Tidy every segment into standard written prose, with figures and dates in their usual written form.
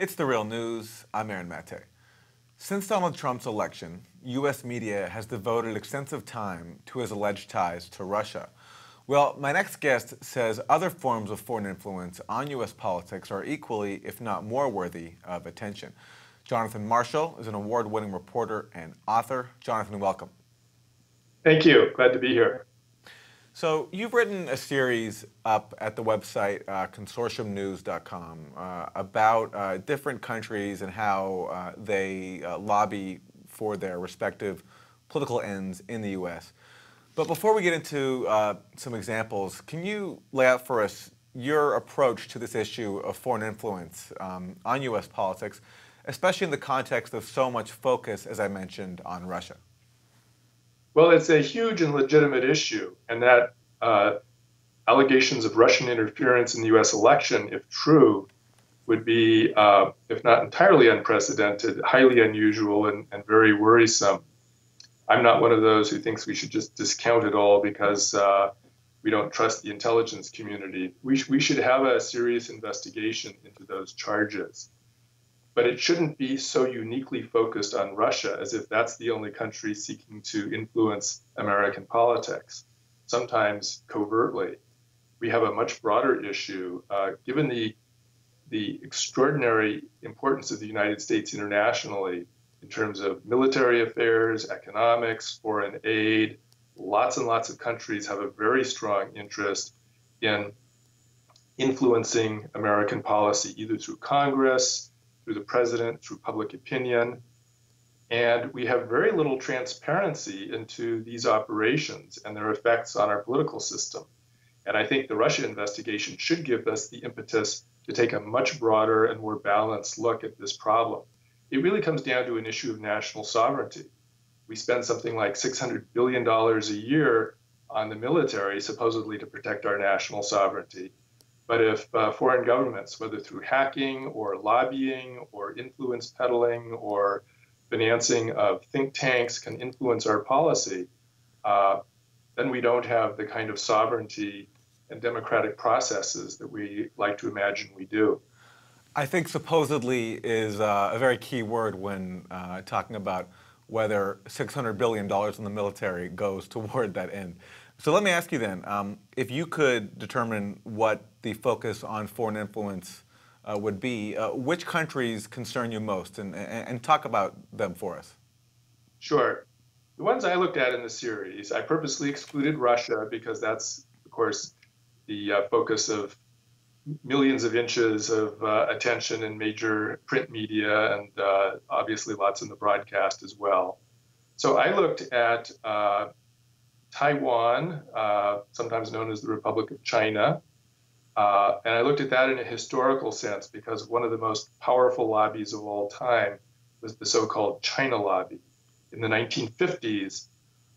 It's The Real News. I'm Aaron Mate. Since Donald Trump's election, U.S. media has devoted extensive time to his alleged ties to Russia. Well, my next guest says other forms of foreign influence on U.S. politics are equally, if not more, worthy of attention. Jonathan Marshall is an award-winning reporter and author. Jonathan, welcome. Thank you. Glad to be here. So you've written a series up at the website consortiumnews.com about different countries and how they lobby for their respective political ends in the U.S. But before we get into some examples, can you lay out for us your approach to this issue of foreign influence on U.S. politics, especially in the context of so much focus, as I mentioned, on Russia? Well, it's a huge and legitimate issue, and that allegations of Russian interference in the U.S. election, if true, would be, if not entirely unprecedented, highly unusual and very worrisome. I'm not one of those who thinks we should just discount it all because we don't trust the intelligence community. We should have a serious investigation into those charges. But it shouldn't be so uniquely focused on Russia as if that's the only country seeking to influence American politics, sometimes covertly. We have a much broader issue. Given the extraordinary importance of the United States internationally in terms of military affairs, economics, foreign aid, lots and lots of countries have a very strong interest in influencing American policy, either through Congress, through the president, through public opinion. And we have very little transparency into these operations and their effects on our political system. And I think the Russia investigation should give us the impetus to take a much broader and more balanced look at this problem. It really comes down to an issue of national sovereignty. We spend something like $600 billion a year on the military, supposedly to protect our national sovereignty. But if foreign governments, whether through hacking or lobbying or influence peddling or financing of think tanks, can influence our policy, then we don't have the kind of sovereignty and democratic processes that we like to imagine we do. I think supposedly is a very key word when talking about whether $600 billion in the military goes toward that end. So let me ask you then, if you could determine what the focus on foreign influence would be, which countries concern you most, and talk about them for us? Sure. The ones I looked at in the series, I purposely excluded Russia because that's, of course, the focus of millions of inches of attention in major print media and obviously lots in the broadcast as well. So I looked at Taiwan, sometimes known as the Republic of China, and I looked at that in a historical sense because one of the most powerful lobbies of all time was the so-called China lobby. In the 1950s,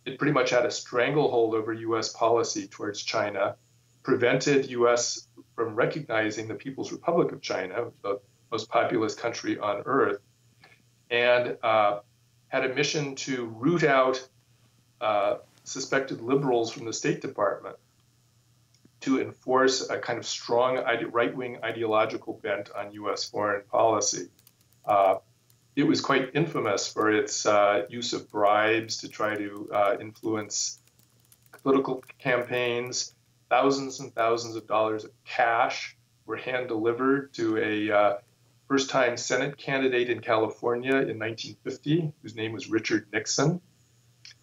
it pretty much had a stranglehold over U.S. policy towards China, prevented U.S. from recognizing the People's Republic of China, the most populous country on earth, and had a mission to root out suspected liberals from the State Department to enforce a kind of strong right-wing ideological bent on U.S. foreign policy. It was quite infamous for its use of bribes to try to influence political campaigns. Thousands and thousands of dollars of cash were hand-delivered to a first-time Senate candidate in California in 1950, whose name was Richard Nixon.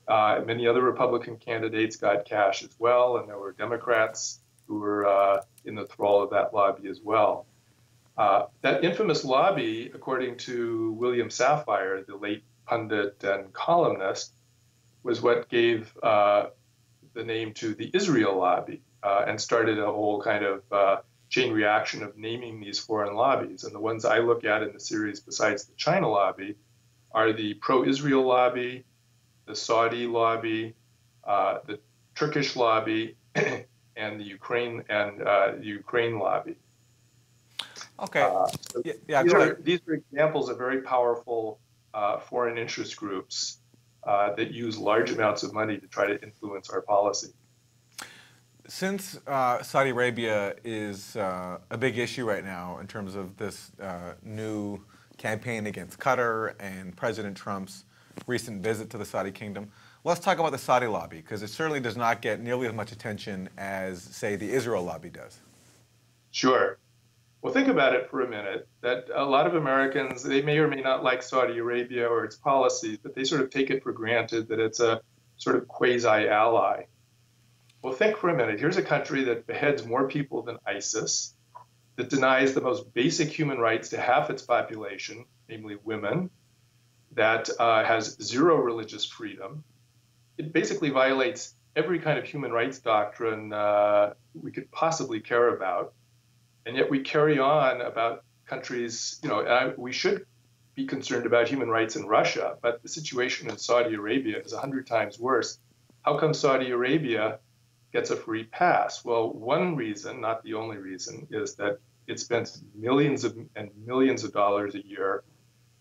Many other Republican candidates got cash as well, and there were Democrats who were in the thrall of that lobby as well. That infamous lobby, according to William Safire, the late pundit and columnist, was what gave the name to the Israel lobby and started a whole kind of chain reaction of naming these foreign lobbies. And the ones I look at in the series, besides the China lobby, are the pro-Israel lobby, the Saudi lobby, the Turkish lobby, and the Ukraine lobby. Okay. These are examples of very powerful foreign interest groups that use large amounts of money to try to influence our policy. Since Saudi Arabia is a big issue right now in terms of this new campaign against Qatar and President Trump's recent visit to the Saudi kingdom, let's talk about the Saudi lobby, because it certainly does not get nearly as much attention as, say, the Israel lobby does. Sure. Well, think about it for a minute, that a lot of Americans, they may or may not like Saudi Arabia or its policies, but they sort of take it for granted that it's a sort of quasi-ally. Well, think for a minute. Here's a country that beheads more people than ISIS, that denies the most basic human rights to half its population, namely women, that has zero religious freedom. It basically violates every kind of human rights doctrine we could possibly care about. And yet we carry on about countries, we should be concerned about human rights in Russia, but the situation in Saudi Arabia is 100 times worse. How come Saudi Arabia gets a free pass? Well, one reason, not the only reason, is that it spends millions and millions of dollars a year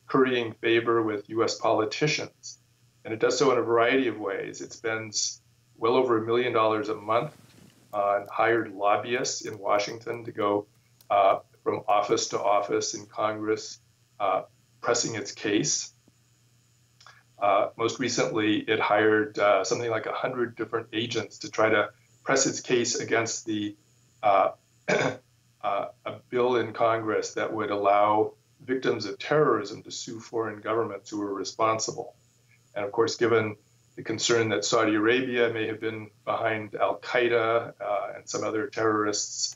currying favor with US politicians. And it does so in a variety of ways. It spends well over $1 million a month on hired lobbyists in Washington to go from office to office in Congress, pressing its case. Most recently, it hired something like 100 different agents to try to press its case against a bill in Congress that would allow victims of terrorism to sue foreign governments who were responsible. And of course, given the concern that Saudi Arabia may have been behind al-Qaeda and some other terrorists,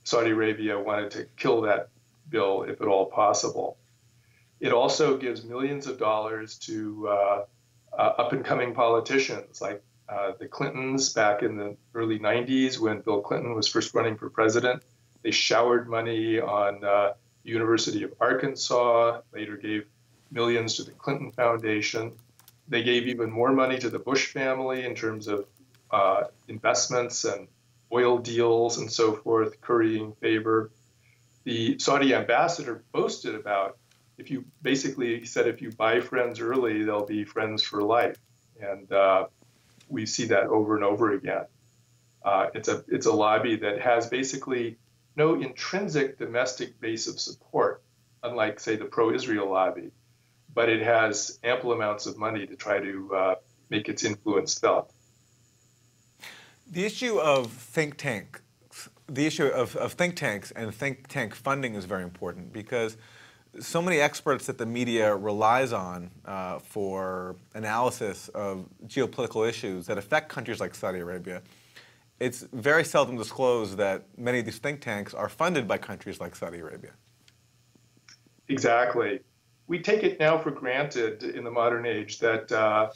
Saudi Arabia wanted to kill that bill if at all possible. It also gives millions of dollars to up-and-coming politicians like the Clintons back in the early 90s when Bill Clinton was first running for president. They showered money on the University of Arkansas, later gave millions to the Clinton Foundation. They gave even more money to the Bush family in terms of investments and oil deals and so forth, currying favor. The Saudi ambassador boasted about, he said, if you buy friends early, they'll be friends for life. And we see that over and over again. It's a lobby that has basically no intrinsic domestic base of support, unlike, say, the pro-Israel lobby, but it has ample amounts of money to try to make its influence felt. The issue of think tanks and think tank funding is very important, because so many experts that the media relies on for analysis of geopolitical issues that affect countries like Saudi Arabia, it's very seldom disclosed that many of these think tanks are funded by countries like Saudi Arabia. Exactly. We take it now for granted in the modern age that,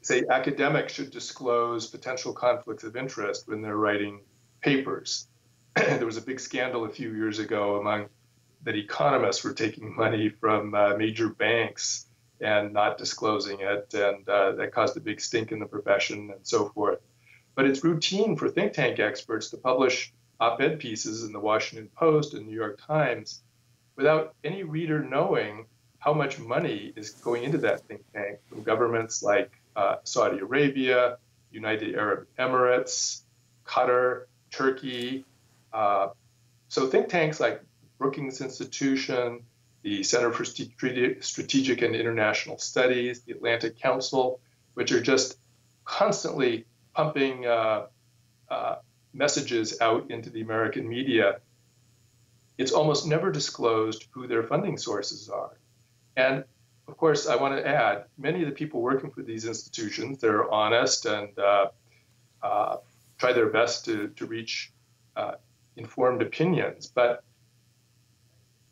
say, academics should disclose potential conflicts of interest when they're writing papers. There was a big scandal a few years ago that economists were taking money from major banks and not disclosing it, and that caused a big stink in the profession and so forth. But it's routine for think tank experts to publish op-ed pieces in the Washington Post and New York Times without any reader knowing how much money is going into that think tank from governments like Saudi Arabia, United Arab Emirates, Qatar, Turkey. So think tanks like Brookings Institution, the Center for Strategic and International Studies, the Atlantic Council, which are just constantly pumping messages out into the American media, it's almost never disclosed who their funding sources are. And of course, I want to add, many of the people working for these institutions, they're honest and try their best to reach informed opinions. But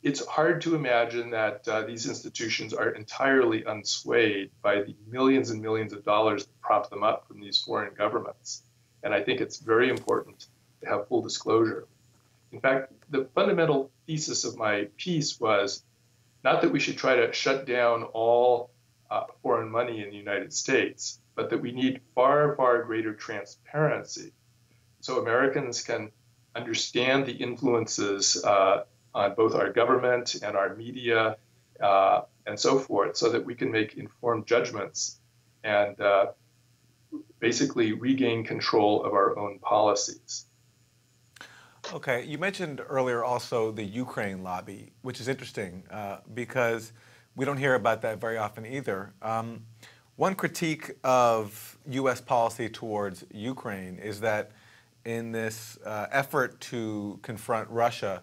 it's hard to imagine that these institutions are entirely unswayed by the millions and millions of dollars that prop them up from these foreign governments. And I think it's very important to have full disclosure. In fact, the fundamental thesis of my piece was not that we should try to shut down all foreign money in the United States, but that we need far, far greater transparency so Americans can understand the influences on both our government and our media and so forth, so that we can make informed judgments and basically regain control of our own policies. Okay, you mentioned earlier also the Ukraine lobby, which is interesting because we don't hear about that very often either. One critique of U.S. policy towards Ukraine is that in this effort to confront Russia,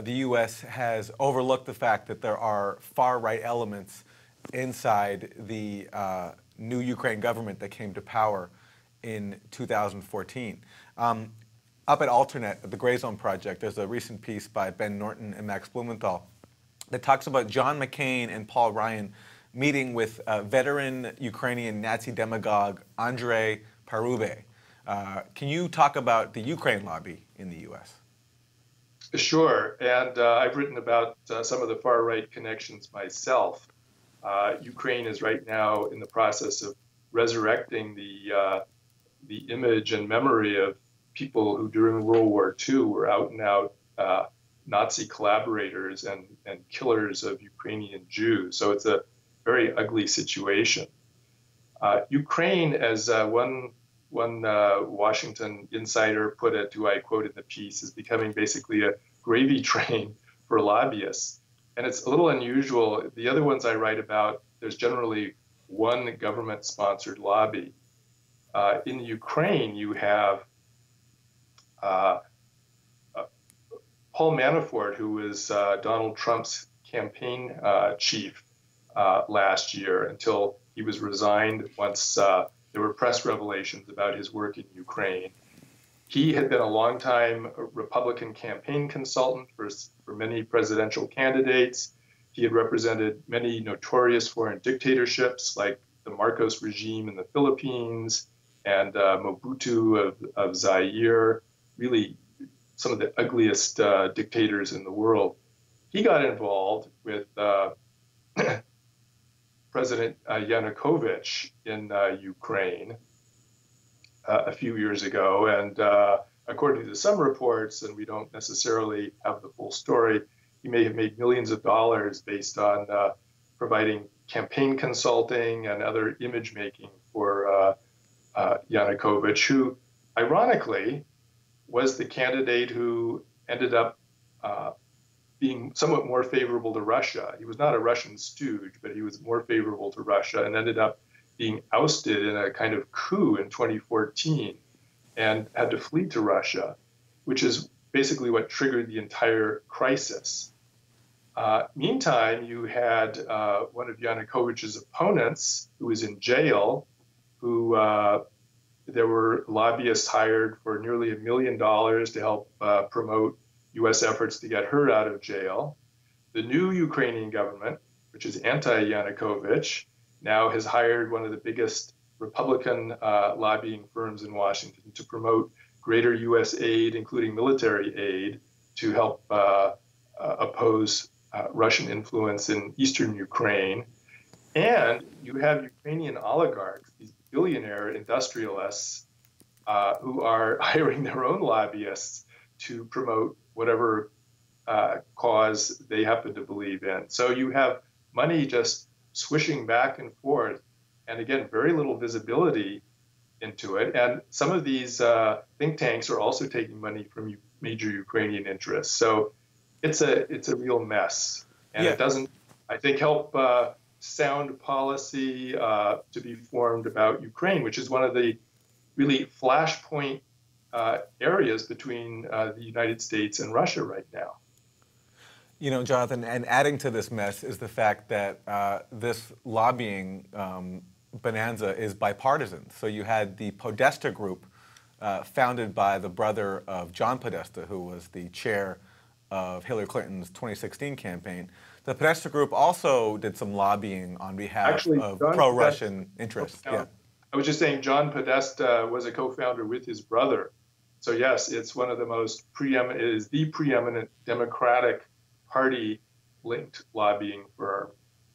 the U.S. has overlooked the fact that there are far-right elements inside the new Ukraine government that came to power in 2014. Up at Alternet, the Gray Zone Project, there's a recent piece by Ben Norton and Max Blumenthal that talks about John McCain and Paul Ryan meeting with veteran Ukrainian Nazi demagogue Andrei Parube. Can you talk about the Ukraine lobby in the U.S.? Sure, and I've written about some of the far-right connections myself. Ukraine is right now in the process of resurrecting the image and memory of people who during World War II were out and out Nazi collaborators and killers of Ukrainian Jews. So it's a very ugly situation. Ukraine, as one Washington insider put it, who I quote in the piece, is becoming basically a gravy train for lobbyists. And it's a little unusual. The other ones I write about, there's generally one government-sponsored lobby. In Ukraine, you have Paul Manafort, who was Donald Trump's campaign chief last year until he was resigned once there were press revelations about his work in Ukraine. He had been a longtime Republican campaign consultant for many presidential candidates. He had represented many notorious foreign dictatorships like the Marcos regime in the Philippines and Mobutu of Zaire, really some of the ugliest dictators in the world. He got involved with President Yanukovych in Ukraine a few years ago. And according to some reports, and we don't necessarily have the full story, he may have made millions of dollars based on providing campaign consulting and other image making for Yanukovych, who ironically was the candidate who ended up being somewhat more favorable to Russia. He was not a Russian stooge, but he was more favorable to Russia and ended up being ousted in a kind of coup in 2014 and had to flee to Russia, which is basically what triggered the entire crisis. Meantime, you had one of Yanukovych's opponents who was in jail, who there were lobbyists hired for nearly $1 million to help promote U.S. efforts to get her out of jail. The new Ukrainian government, which is anti-Yanukovych, now has hired one of the biggest Republican lobbying firms in Washington to promote greater U.S. aid, including military aid, to help oppose Russian influence in eastern Ukraine. And you have Ukrainian oligarchs, these billionaire industrialists, who are hiring their own lobbyists to promote whatever cause they happen to believe in. So you have money just swishing back and forth, and again, very little visibility into it. And some of these think tanks are also taking money from major Ukrainian interests. So it's a real mess, and it doesn't, I think, help sound policy to be formed about Ukraine, which is one of the really flashpoint areas between the United States and Russia right now. You know, Jonathan, and adding to this mess is the fact that this lobbying bonanza is bipartisan. So you had the Podesta group founded by the brother of John Podesta, who was the chair of Hillary Clinton's 2016 campaign. The Podesta group also did some lobbying on behalf of pro-Russian interests. Yeah. I was just saying John Podesta was a co-founder with his brother. So yes, it's one of the most preeminent, it is the preeminent Democratic Party-linked lobbying firm.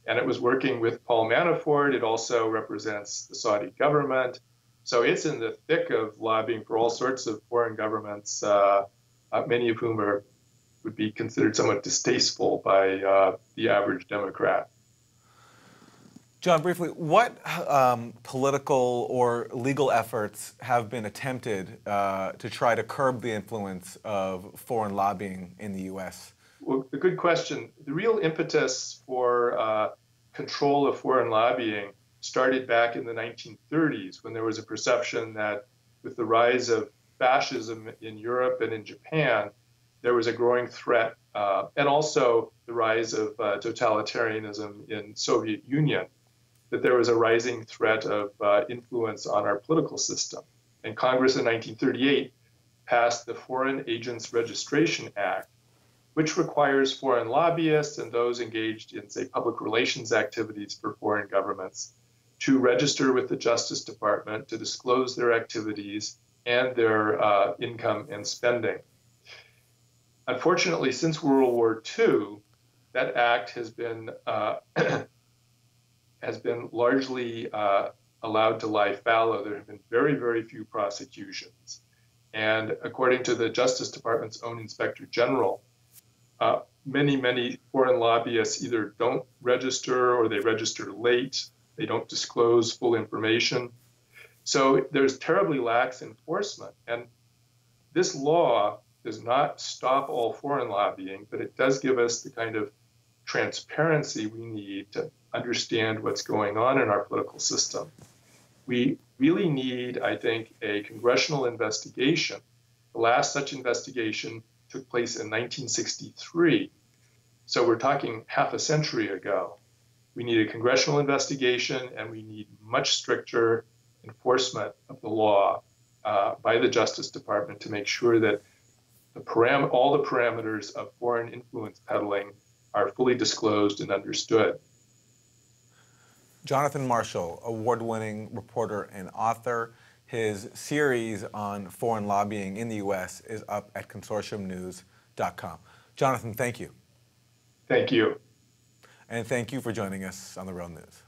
And it was working with Paul Manafort. It also represents the Saudi government. So it's in the thick of lobbying for all sorts of foreign governments, many of whom would be considered somewhat distasteful by the average Democrat. John, briefly, what political or legal efforts have been attempted to try to curb the influence of foreign lobbying in the U.S.? Well, a good question. The real impetus for control of foreign lobbying started back in the 1930s when there was a perception that with the rise of fascism in Europe and in Japan, there was a growing threat, and also the rise of totalitarianism in Soviet Union, that there was a rising threat of influence on our political system. And Congress in 1938 passed the Foreign Agents Registration Act, which requires foreign lobbyists and those engaged in, say, public relations activities for foreign governments to register with the Justice Department to disclose their activities and their income and spending. Unfortunately, since World War II, that act has been largely allowed to lie fallow. There have been very, very few prosecutions. And according to the Justice Department's own Inspector General, many foreign lobbyists either don't register or they register late. They don't disclose full information. So there's terribly lax enforcement. And this law does not stop all foreign lobbying, but it does give us the kind of transparency we need to understand what's going on in our political system. We really need, I think, a congressional investigation. The last such investigation took place in 1963. So we're talking half a century ago. We need a congressional investigation, and we need much stricter enforcement of the law by the Justice Department to make sure that all the parameters of foreign influence peddling are fully disclosed and understood. Jonathan Marshall, award-winning reporter and author. His series on foreign lobbying in the U.S. is up at consortiumnews.com. Jonathan, thank you. Thank you. And thank you for joining us on The Real News.